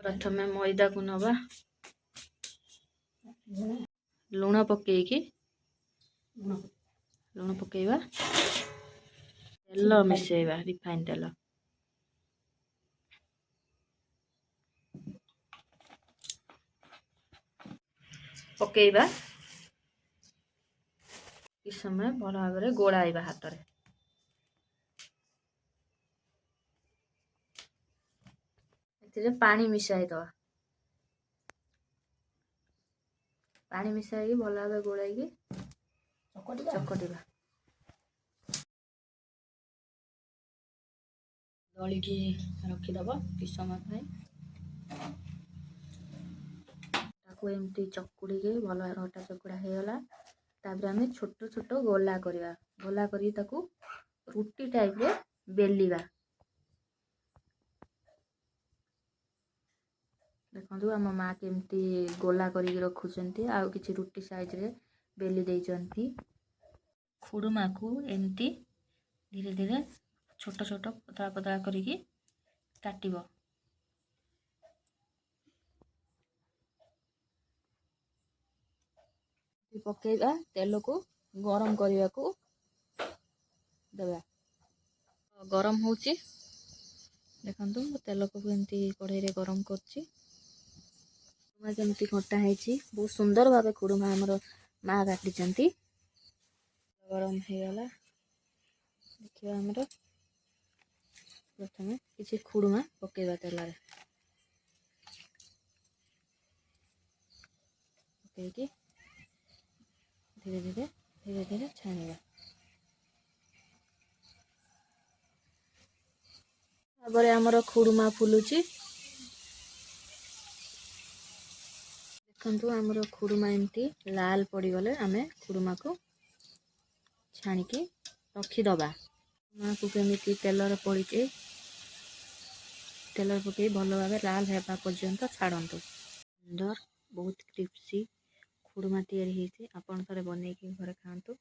प्रथमे मैदा को नवा लुण पकेकी लुण पकेवा तेल मिसेवा रिफाइन तेल पकेवा किस समय भल भाव गोलाइबा हाथ रे पानी मिसाई दवा पानी मिसाई भल भाव गोलाई चकटिबा दली की रखीदब किस समय ताको एमती चकुड़ी के भल अटा चकुड़ा हो गला तापर आम छोट छोट गोला करवा गोला करी ताको रुटी टाइप रे बेलिबा देखो आम माँ केमती गोला करी रखुचंती आउ किछि रुटी साइज रे बेली देइचंती खुड़मा को एमती धीरे धीरे छोट छोट पतला पतला करिकी काटिबो पकेगा तेल को गरम करने को देवा गरम होची देखंतु तेल को एमती कढ़ाई रे गरम करची खुड़मा केमती कटा है बहुत सुंदर भाव खुड़मा हमर माँ काटी गरम हो गला देखिए हमर प्रथम किसी खुड़मा पकेवा तेल रे पकेकी धीरे धीरे धीरे धीरे छानिबा तापर हमर खुड़मा फुलुची देखंतु हमर खुड़मा एमती लाल पड़ी गले आमे खुड़मा को छानिकी रखीदबा माँ को केमिति तेल रे पड़ीचे तेल पकई भल भाव लाल होगा पर्यंत छाड़तु सुंदर बहुत क्रिप्सी खुड़मा तैयारी होती आपन थरे बनैकी घरे खातु।